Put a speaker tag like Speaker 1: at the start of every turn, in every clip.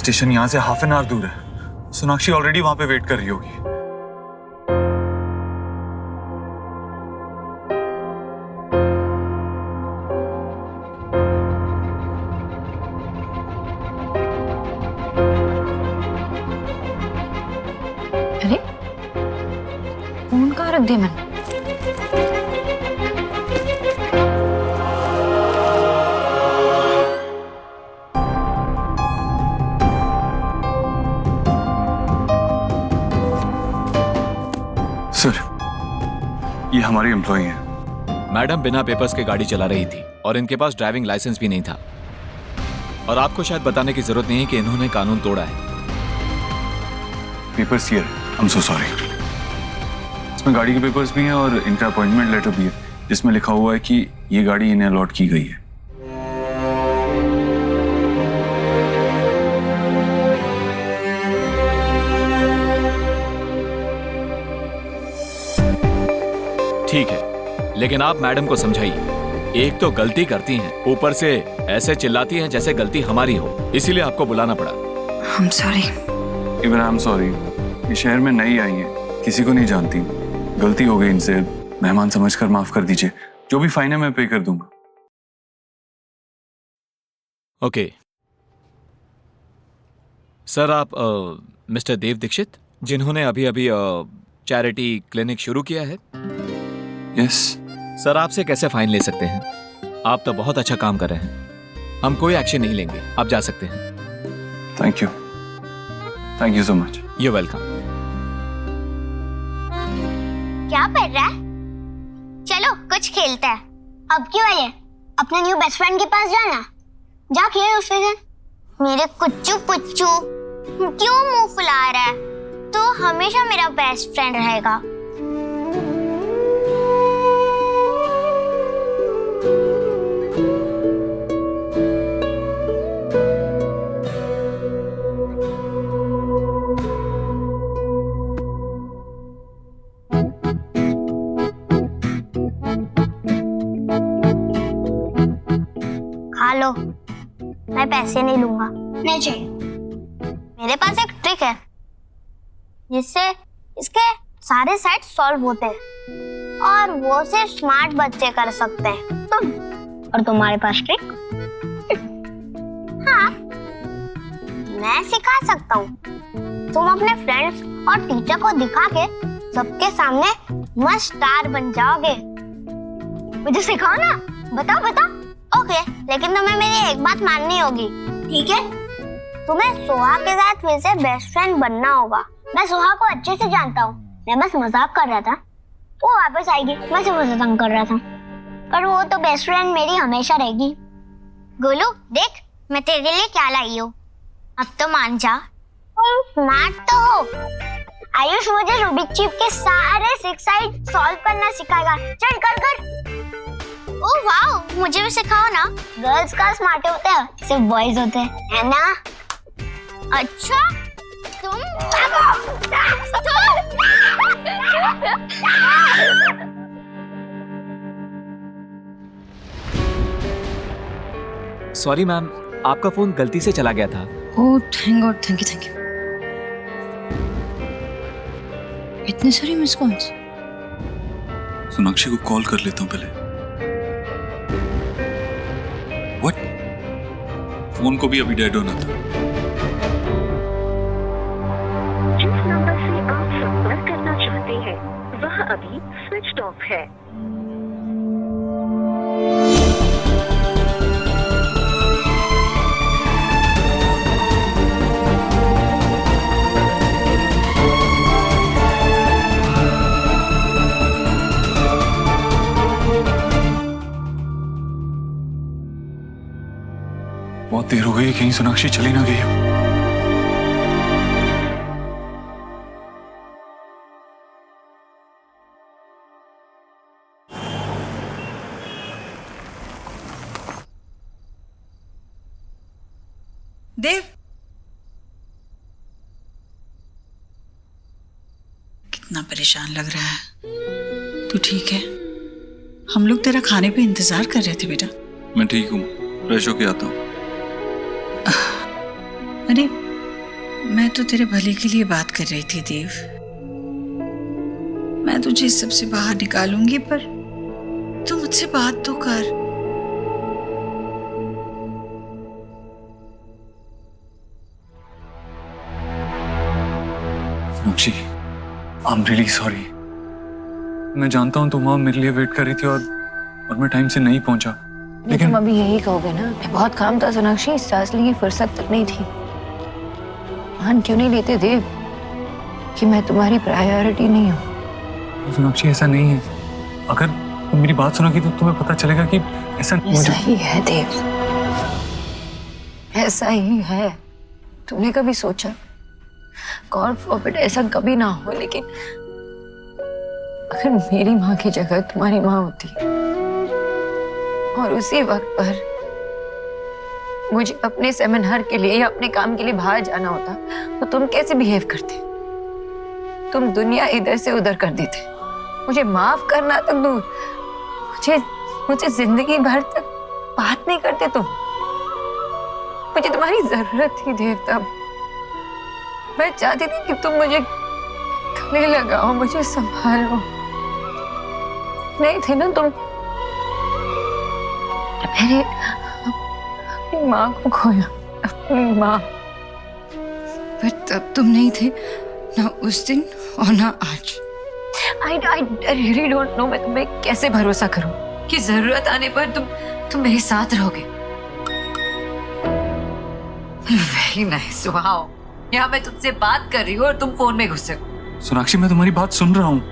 Speaker 1: Station यहाँ से half an hour दूर है। सोनाक्षी ऑलरेडी वहां पे वेट कर रही होगी।
Speaker 2: अरे फोन कहाँ रख दिया मैंने?
Speaker 1: सर, ये हमारी एम्प्लॉई है।
Speaker 3: मैडम बिना पेपर्स के गाड़ी चला रही थी और इनके पास ड्राइविंग लाइसेंस भी नहीं था। और आपको शायद बताने की जरूरत नहीं है कि इन्होंने कानून तोड़ा है।
Speaker 1: Papers here, I am so sorry. इसमें गाड़ी के पेपर्स भी हैं और इनका अपॉइंटमेंट लेटर भी है, जिसमें लिखा हुआ है कि ये गाड़ी इन्हें अलॉट की गई है।
Speaker 3: ठीक है, लेकिन आप मैडम को समझाइए। एक तो गलती करती हैं, ऊपर से ऐसे चिल्लाती हैं जैसे गलती हमारी हो, इसीलिए आपको बुलाना पड़ा।
Speaker 2: I'm sorry।
Speaker 1: Even I am sorry. ये शहर में नई आई है, किसी को नहीं जानती। गलती हो गई इनसे, मेहमान समझकर माफ कर दीजिए। जो भी फाइन है मैं पे कर दूंगा।
Speaker 3: ओके सर, आप मिस्टर देव दीक्षित, जिन्होंने अभी अभी चैरिटी क्लिनिक शुरू किया है?
Speaker 1: यस।
Speaker 3: सर, आपसे कैसे फाइन ले सकते हैं? आप तो बहुत अच्छा काम कर रहे हैं। हम कोई एक्शन नहीं लेंगे, आप जा सकते हैं।
Speaker 1: Thank you so much.
Speaker 3: You welcome.
Speaker 4: क्या पढ़ रहा है? चलो कुछ खेलते हैं। अब क्यों आए? अपने न्यू बेस्ट फ्रेंड के पास जाना। जा खेल उसके साथ। मेरे कुच्चू पुच्चू क्यों मुंह फुला रहा है? तो हमेशा मेरा बेस्ट फ्रेंड रहेगा। खा लो, मैं पैसे नहीं लूंगा। नहीं चाहिए। मेरे पास एक ट्रिक है जिससे इसके सारे सेट सॉल्व होते हैं और वो सिर्फ स्मार्ट बच्चे कर सकते हैं। तुम और तुम्हारे पास ट्रिक? हाँ, मैं सिखा सकता हूँ। तुम अपने फ्रेंड्स और टीचर को दिखा के सबके सामने मस्त स्टार बन जाओगे। मुझे सिखाओ ना। बताओ। ओके, लेकिन तुम्हें मेरी एक बात माननी होगी। ठीक है? तुम्हें सोहा के साथ फिर से बेस्ट फ्रेंड बनना होगा। मैं सोहा को अच्छे से जानता हूँ। मैं बस मजाक कर रहा था। वो वापस आएगी, मैं सिर्फ उसे तंग कर रहा था। पर वो तो बेस्ट फ्रेंड मेरी हमेशा रहेगी। गोलू, देख मैं तेरे लिए क्या लाई हूँ। अब तो मान जा। तुम स्मार्ट तो हो। आयुष मुझे रूबिक क्यूब के सारे 6 साइड सॉल्व करना सिखाएगा। चल कर। ओह वाओ, मुझे भी सिखाओ ना। गर्ल्स का स्मार्ट होते हैं, सिर्फ बॉयज होते हैं, है ना? अच्छा, तुम
Speaker 3: सॉरी मैम, आपका फोन गलती से चला गया था।
Speaker 2: Oh thank God, thank you. इतने सारे मिस कॉल्स।
Speaker 1: सोनाक्षी को कॉल कर लेता हूँ पहले। व्हाट? फोन को भी अभी डेड होना था।
Speaker 5: जिस नंबर से आप संपर्क करना चाहते हैं वह अभी स्विच ऑफ है।
Speaker 1: बहुत देर हो गई, कहीं सोनाक्षी चली ना गई हो।
Speaker 6: देव, कितना परेशान लग रहा है। तू ठीक है? हम लोग तेरा खाने पे इंतजार कर रहे थे बेटा।
Speaker 1: मैं ठीक हूँ, फ्रेश होके आता हूँ।
Speaker 6: अरे मैं तो तेरे भले के लिए बात कर रही थी देव। मैं तुझे इस सबसे बाहर निकालूंगी, पर तू मुझसे बात तो कर।
Speaker 1: Sonakshi, I am really sorry. मैं जानता हूँ तुम वहां मेरे लिए वेट कर रही थी और मैं टाइम से नहीं पहुंचा,
Speaker 2: लेकिन तुम अभी यही कहोगे ना, बहुत काम था सोनाक्षी, सांस लेने की फुर्सत तक नहीं थी। मान क्यों नहीं लेते देव कि मैं तुम्हारी प्रायोरिटी नहीं हूँ?
Speaker 1: सोनाक्षी ऐसा नहीं है। अगर तुम मेरी बात सुनोगी तो तुम्हें पता चलेगा कि ऐसा
Speaker 2: ही है देव, ऐसा ही है। तुमने कभी सोचा, गॉड फॉरबिड ऐसा कभी ना हो, लेकिन अगर मेरी माँ की जगह तुम्हारी माँ होती और उसी वक्त पर मुझे अपने सेमिनार के लिए या अपने काम के लिए बाहर जाना होता, तो तुम कैसे बिहेव करते? तुम दुनिया इधर से उधर कर देते। मुझे माफ करना तक दूर, मुझे जिंदगी भर तक बात नहीं करते तुम। मुझे तुम्हारी जरूरत थी देव तब। मैं चाहती थी कि तुम मुझे गले लगाओ, मुझे संभालो। नहीं थे ना तुम। मैंने अपनी माँ को खोया, अपनी माँ।
Speaker 6: पर तब तुम नहीं थे, ना उस दिन और ना आज।
Speaker 2: I really don't know मैं तुम्हें कैसे भरोसा करूं कि जरूरत आने पर तुम मेरे साथ रहोगे। Very nice, wow। यहाँ मैं तुमसे बात कर रही हूँ और तुम फोन में घुसे हो।
Speaker 1: सोनाक्षी, मैं तुम्हारी बात सुन रहा हूँ।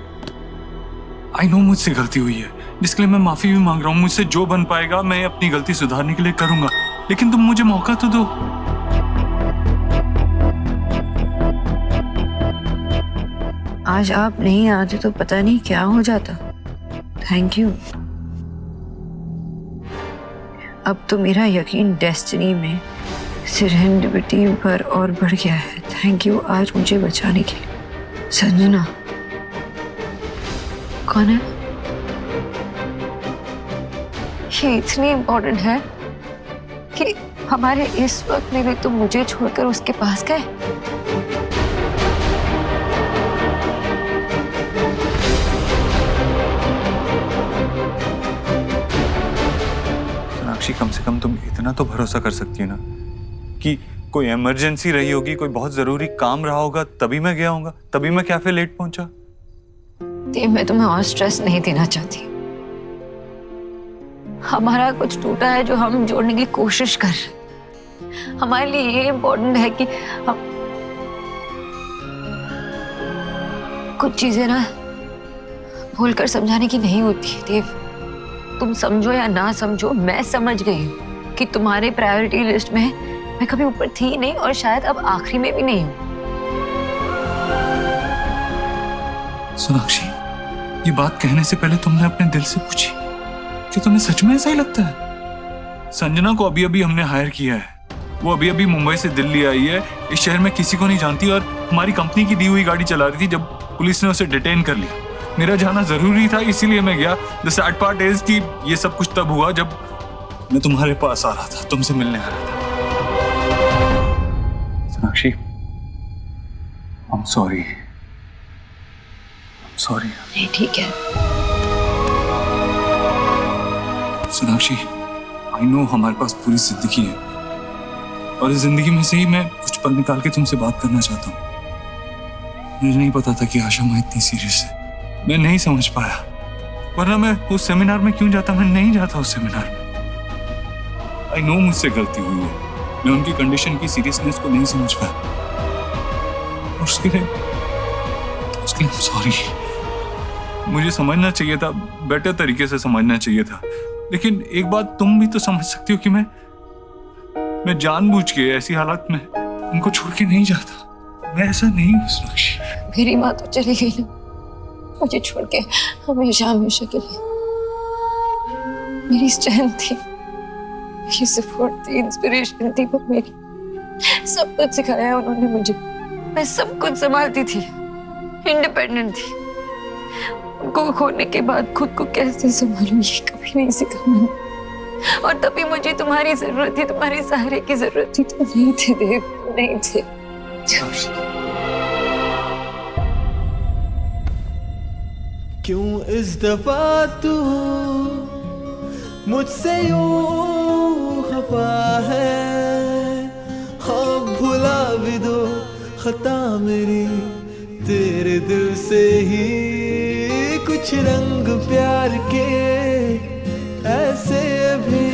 Speaker 1: आई नो मुझसे गलती हुई है, जिसके लिए मैं माफी भी मांग रहा हूँ। मुझसे जो बन पाएगा मैं अपनी गलती सुधारने के लिए करूंगा, लेकिन तुम मुझे मौका तो दो।
Speaker 2: आज आप नहीं आते तो पता नहीं क्या हो जाता। Thank you. अब तो मेरा यकीन डेस्टिनी में, सेरेंडिपिटी पर और बढ़ गया है। थैंक यू आज मुझे बचाने के लिए। संजना कौन है? ये इतनी इम्पोर्टेंट है कि हमारे इस वक्त में भी तुम मुझे छोड़कर उसके पास गए।
Speaker 1: सोनाक्षी, कम से कम तुम इतना तो भरोसा कर सकती हो ना कि कोई इमरजेंसी रही होगी, कोई बहुत जरूरी काम रहा होगा, तभी मैं गया होऊंगा, तभी मैं कैफे लेट पहुंचा।
Speaker 2: देव, मैं तुम्हें और स्ट्रेस नहीं देना चाहती। हमारा कुछ टूटा है जो हम जोड़ने की कोशिश कर रहे। हमारे लिए ये इम्पोर्टेंट है कि हम कुछ चीजें ना भूलकर समझाने की नहीं होती है देव। तुम समझो या ना समझो, मैं समझ गई हूँ कि तुम्हारे प्रायोरिटी लिस्ट में मैं कभी ऊपर थी नहीं और शायद अब आखिरी में भी नहीं हूँ।
Speaker 1: सोनाक्षी, ये बात कहने से पहले तुमने अपने दिल से पूछी कि तुम्हें सच में ऐसा ही लगता है? संजना को अभी अभी हमने हायर किया है। वो अभी अभी मुंबई से दिल्ली आई है, इस शहर में किसी को नहीं जानती और हमारी कंपनी की दी हुई गाड़ी चला रही थी जब पुलिस ने उसे डिटेन कर लिया। मेरा जाना जरूरी था, इसीलिए मैं गया। द सैड पार्ट इज कि ये सब कुछ तब हुआ जब मैं तुम्हारे पास आ रहा था, तुमसे मिलने आ रहा था। Sonakshi, I am sorry. Sorry.
Speaker 2: नहीं, ठीक है।
Speaker 1: सोनाक्षी, आई नो हमारे पास पूरी जिंदगी है और इस जिंदगी में से ही मैं कुछ पल निकाल के तुमसे बात करना चाहता हूँ। मुझे नहीं पता था कि आशा माँ इतनी सीरियस है। मैं नहीं समझ पाया, वरना मैं उस सेमिनार में क्यों जाता? मैं नहीं जाता उस सेमिनार में। आई नो मुझसे गलती हुई है, मैं उनकी कंडीशन की सीरियसनेस को नहीं समझ पाया और उसके लिए सॉरी। मुझे समझना चाहिए था, बेटर तरीके से समझना चाहिए था। लेकिन एक बात तुम भी तो समझ सकती हो कि मैं जानबूझ के ऐसी हालत में उनको छोड़ के नहीं जाता। मैं ऐसा नहीं हूँ सोनाक्षी।
Speaker 2: मेरी माँ तो चली गई ना, मुझे छोड़ के हमेशा हमेशा के लिए। मेरी स्ट्रेंथ थी, मेरी सपोर्ट थी, इंस्पिरेशन थी वो मेरी। सब कुछ सिखाया उन्होंने मुझे। मैं सब कुछ संभालती थी, इंडिपेंडेंट थी। उनको खोने के बाद खुद को कैसे संभालूं ये कभी नहीं सीखा मैंने। और तभी मुझे तुम्हारी जरूरत थी, तुम्हारे सहारे की जरूरत थी। तुम नहीं थे देव, तुम नहीं थे।
Speaker 7: क्यों इस दफा तू मुझसे यूं खफा है। हाँ भुला भी दो खता मेरी, तेरे दिल से ही कुछ रंग प्यार के ऐसे भी,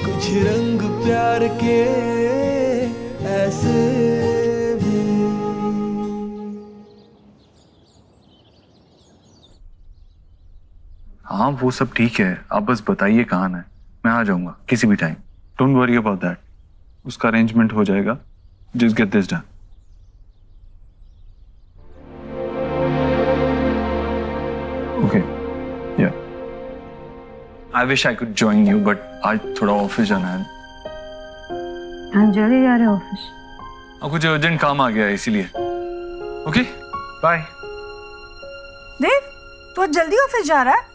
Speaker 7: कुछ रंग प्यार के ऐसे भी।
Speaker 1: हाँ वो सब ठीक है, आप बस बताइए कहाँ है, मैं आ जाऊंगा किसी भी time. Don't worry about that, उसका अरेंजमेंट हो जाएगा। Just get this done. Okay या I wish I could join you, but आज थोड़ा ऑफिस जाना है।
Speaker 2: आज जल्दी जा रहे हो ऑफिस?
Speaker 1: और कुछ अर्जेंट काम आ गया है इसीलिए। Okay bye.
Speaker 6: देव, तू आज जल्दी ऑफिस जा रहा है?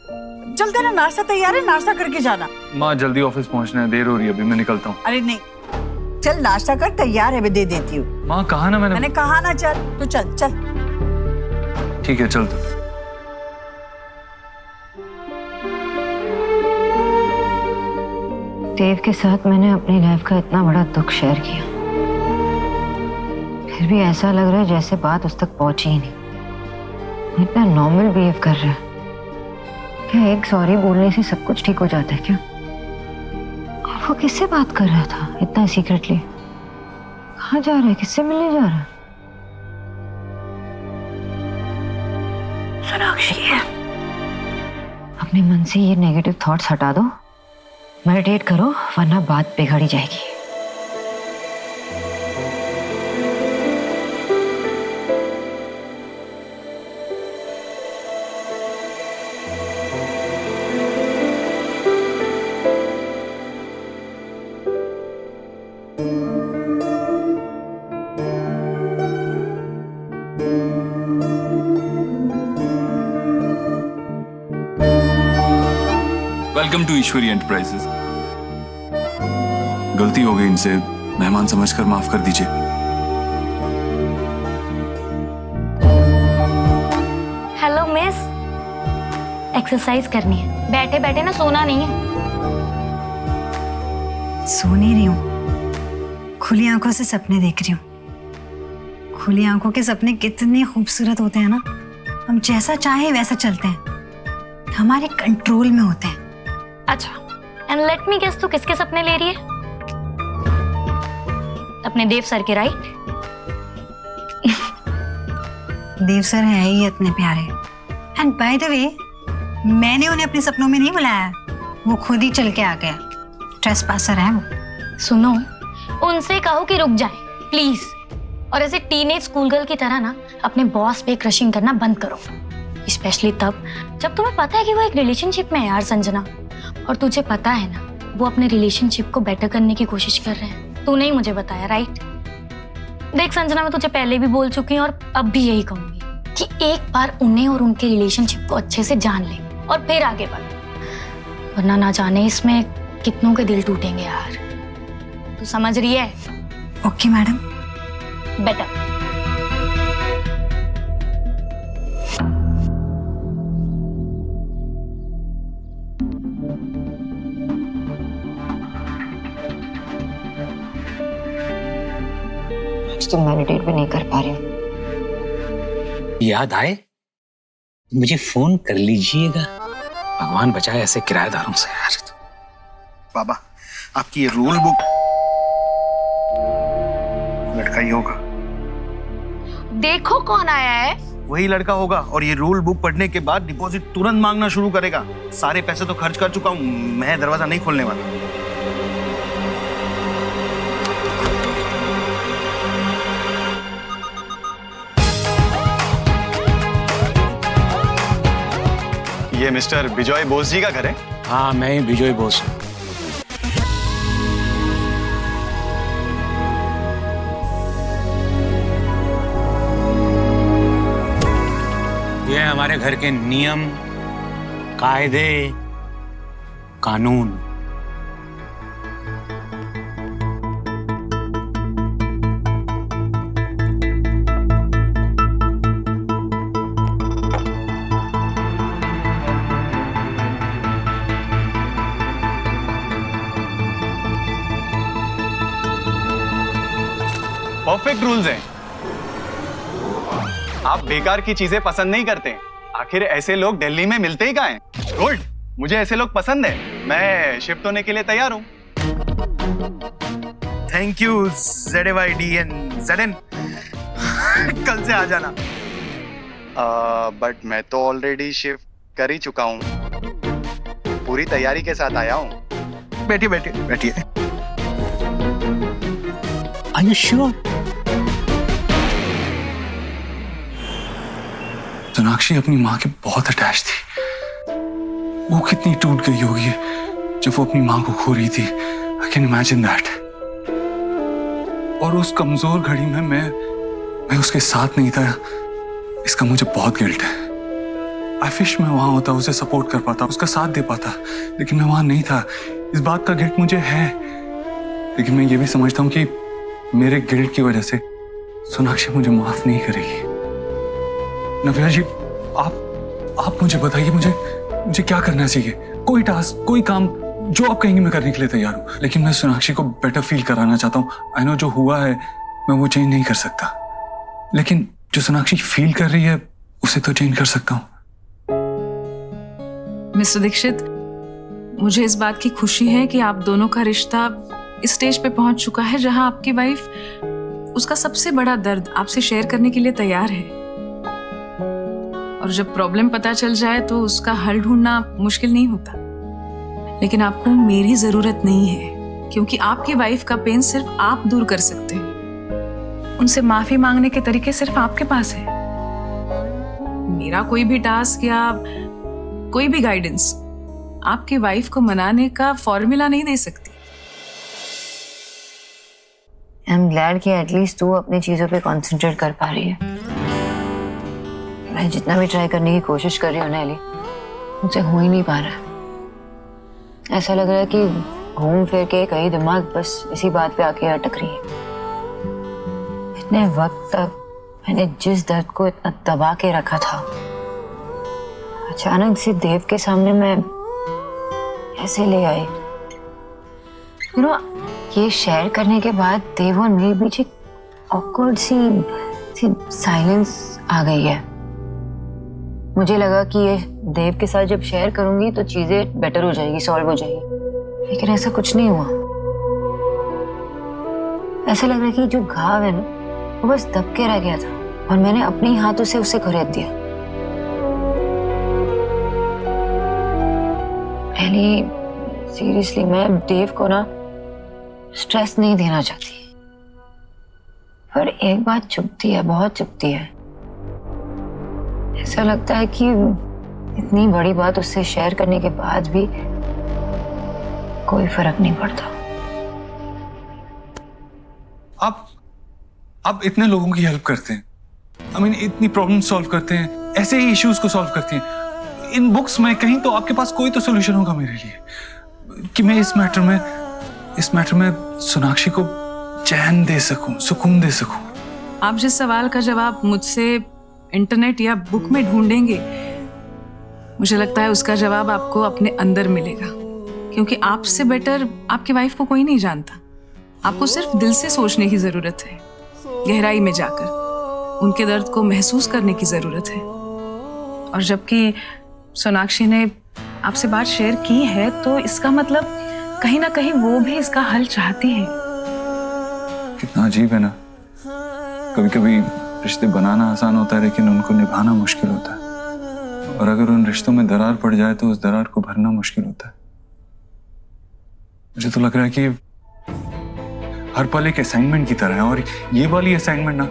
Speaker 6: चल तेरा नाश्ता तैयार है, नाश्ता करके जाना।
Speaker 1: माँ जल्दी ऑफिस पहुंचना है, देर हो रही है, अभी मैं निकलता हूँ।
Speaker 6: अरे नहीं, चल नाश्ता कर, तैयार है, मैं दे देती हूँ।
Speaker 1: माँ कहा ना मैंने
Speaker 6: कहा ना चल, तो चल चल।
Speaker 1: ठीक है चल तो।
Speaker 2: देव के साथ मैंने अपनी लाइफ का इतना बड़ा दुख शेयर किया, फिर भी ऐसा लग रहा है जैसे बात उस तक पहुंची ही नहीं। इतना नॉर्मल बिहेव कर रहा है। क्या एक सॉरी बोलने से सब कुछ ठीक हो जाता है क्या? और वो किससे बात कर रहा था इतना सीक्रेटली? कहाँ जा रहा है, किससे मिलने जा रहा है? सोनाक्षी, अपने मन से ये नेगेटिव थॉट्स हटा दो, मेडिटेट करो, वरना बात बिगड़ ही जाएगी।
Speaker 1: Welcome to Ishwari enterprises. गलती हो गई, इनसे मेहमान समझकर माफ कर दीजिए।
Speaker 8: हेलो मिस, एक्सरसाइज करनी है, बैठे बैठे ना सोना नहीं है।
Speaker 9: सो नहीं रही हूँ, खुली आंखों से सपने देख रही हूँ। खुली आंखों के सपने कितने खूबसूरत होते हैं ना। हम जैसा चाहे वैसा चलते हैं, हमारे कंट्रोल में होते हैं।
Speaker 8: अच्छा, एंड लेट मी गेस, तू किसके सपने ले रही है? अपने देव सर के, राइट?
Speaker 9: देव सर है ही इतने प्यारे। एंड बाय द वे, मैंने उन्हें अपने सपनों में नहीं बुलाया, वो खुद ही चल के आ गया। ट्रेसपासर है वो।
Speaker 8: सुनो, उनसे कहो कि रुक जाए प्लीज, और ऐसे टीनेज स्कूल गर्ल की तरह ना अपने बॉस पे क्रशिंग करना बंद करो, स्पेशली तब जब तुम्हें पता है कि वो एक रिलेशनशिप में है यार संजना, और तुझे पता है ना वो अपने रिलेशनशिप को बेटर करने की कोशिश कर रहे हैं। तूने ही मुझे बताया, राइट? देख संजना, मैं तुझे पहले भी बोल चुकी हूँ और अब भी यही कहूंगी कि एक बार उन्हें और उनके रिलेशनशिप को अच्छे से जान ले और फिर आगे बढ़, वरना ना जाने इसमें कितनों के दिल टूटेंगे यार। तू समझ रही है?
Speaker 9: Okay madam.
Speaker 8: बेटर।
Speaker 2: तो मेडिटेट भी नहीं कर पा रही हूँ।
Speaker 10: याद आए मुझे फोन कर लीजिएगा। भगवान बचाए ऐसे किराएदारों से यार।
Speaker 11: बाबा, आपकी ये रूल बुक, लड़का ही होगा।
Speaker 2: देखो कौन आया है।
Speaker 11: वही लड़का होगा, और ये रूल बुक पढ़ने के बाद डिपॉजिट तुरंत मांगना शुरू करेगा। सारे पैसे तो खर्च कर चुका हूँ, मैं दरवाजा नहीं खोलने वाला।
Speaker 12: ये मिस्टर विजय बोस जी का घर है?
Speaker 10: हाँ, मैं ही विजय बोस हूँ। ये हमारे घर के नियम, कायदे, कानून।
Speaker 12: परफेक्ट रूल्स हैं। आप बेकार की चीजें पसंद नहीं करते। आखिर ऐसे लोग दिल्ली में मिलते ही कहाँ हैं? गुड, मुझे ऐसे लोग पसंद है। मैं शिफ्ट होने के लिए तैयार हूँ।
Speaker 11: थैंक यू ZAYDN कल से आ जाना।
Speaker 12: बट मैं तो ऑलरेडी शिफ्ट कर ही चुका हूँ। पूरी तैयारी के साथ आया हूँ।
Speaker 11: बैठिए बैठिए बैठिए।
Speaker 10: Are you sure?
Speaker 1: सोनाक्षी अपनी माँ के बहुत अटैच थी। वो कितनी टूट गई होगी जब वो अपनी माँ को खो रही थी। I can imagine that. और उस कमजोर घड़ी में मैं उसके साथ नहीं था, इसका मुझे बहुत गिल्ट है। I wish मैं वहां होता, उसे सपोर्ट कर पाता, उसका साथ दे पाता, लेकिन मैं वहां नहीं था। इस बात का गिल्ट मुझे है, लेकिन मैं ये भी समझता हूँ कि मेरे गिल्ट की वजह से सोनाक्षी मुझे माफ नहीं करेगी। नव्या जी, आप मुझे बताइए, मुझे क्या करना चाहिए? कोई टास्क, कोई काम जो आप कहेंगे मैं करने के लिए तैयार हूँ, लेकिन मैं सोनाक्षी को बेटर फील कराना चाहता हूँ। आई नो जो हुआ है मैं वो चेंज नहीं कर सकता, लेकिन जो सोनाक्षी फील कर रही है उसे तो चेंज कर सकता हूँ।
Speaker 13: मिस्टर दीक्षित, मुझे इस बात की खुशी है कि आप दोनों का रिश्ता इस स्टेज पे पहुंच चुका है जहां आपकी वाइफ उसका सबसे बड़ा दर्द आपसे शेयर करने के लिए तैयार है। और जब प्रॉब्लम पता चल जाए तो उसका हल ढूंढना मुश्किल नहीं होता। लेकिन आपको मेरी जरूरत नहीं है, क्योंकि आपकी वाइफ का पेन सिर्फ आप दूर कर सकते हैं। उनसे माफी मांगने के तरीके सिर्फ आपके पास है। मेरा कोई भी टास्क या कोई भी गाइडेंस आपकी वाइफ को मनाने का फॉर्मूला नहीं दे सकती।
Speaker 2: आई एम ग्लैड कि एटलीस्ट तू अपनी चीजों पे कंसंट्रेट कर पा रही है। मैं जितना भी ट्राई करने की कोशिश कर रही हूँ ना एली, मुझसे हो ही नहीं पा रहा है। ऐसा लग रहा है कि घूम फिर के कहीं दिमाग बस इसी बात पे आके अटक रही है। इतने वक्त तक मैंने जिस दर्द को इतना दबा के रखा था, अचानक से देव के सामने मैं ऐसे ले आई। यू नो, ये शेयर करने के बाद देव और मेरे बीच एक ऑकवर्ड सी साइलेंस आ गई है। मुझे लगा कि ये देव के साथ जब शेयर करूंगी तो चीजें बेटर हो जाएगी, सॉल्व हो जाएगी, लेकिन ऐसा कुछ नहीं हुआ। ऐसा लग रहा है कि जो घाव है ना वो बस दब के रह गया था और मैंने अपने ही हाथों से उसे खरीद दिया। एली, सीरियसली मैं देव को ना स्ट्रेस नहीं देना चाहती, पर एक बात चुभती है, बहुत चुभती है। ऐसा लगता है कि इतनी बड़ी बात उससे शेयर करने के बाद भी कोई फर्क नहीं पड़ता।
Speaker 1: आप इतने लोगों की हेल्प करते हैं, I mean, इतनी प्रॉब्लम सॉल्व करते हैं, ऐसे ही इश्यूज को सॉल्व करते हैं। इन बुक्स में कहीं तो आपके पास कोई तो सोल्यूशन होगा मेरे लिए, कि मैं इस मैटर में सोनाक्षी को चैन दे सकूं, सुकून दे सकूं।
Speaker 13: आप जिस सवाल का जवाब मुझसे इंटरनेट या बुक में ढूंढेंगे, मुझे लगता है उसका जवाब आपको अपने अंदर मिलेगा, क्योंकि आपसे बेटर आपकी वाइफ को कोई नहीं जानता। आपको सिर्फ दिल से सोचने की जरूरत है, गहराई में जाकर उनके दर्द को महसूस करने की जरूरत है। और जबकि सोनाक्षी ने आपसे बात शेयर की है तो इसका मतलब कहीं ना कहीं वो भी इसका हल चाहती है।
Speaker 1: कितना अजीब है ना, कभी कभी रिश्ते बनाना आसान होता है लेकिन उनको निभाना मुश्किल होता है, और अगर उन रिश्तों में दरार पड़ जाए तो उस दरार को भरना मुश्किल होता है। मुझे तो लग रहा है कि हर पल एक असाइनमेंट की तरह है, और ये वाली असाइनमेंट ना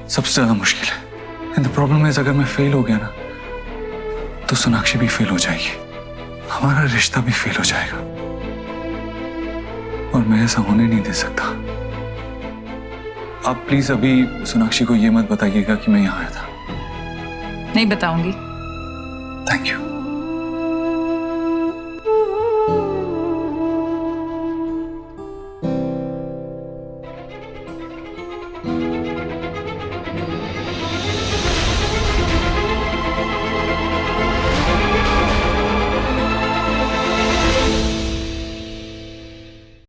Speaker 1: सबसे ज्यादा मुश्किल है। एंड द प्रॉब्लम इज, अगर मैं फेल हो गया ना तो सोनाक्षी भी फेल हो जाएगी, हमारा रिश्ता भी फेल हो जाएगा, और मैं ऐसा होने नहीं दे सकता। आप प्लीज अभी सोनाक्षी को ये मत बताइएगा कि मैं यहाँ आया था।
Speaker 13: नहीं बताऊंगी।
Speaker 1: Thank you.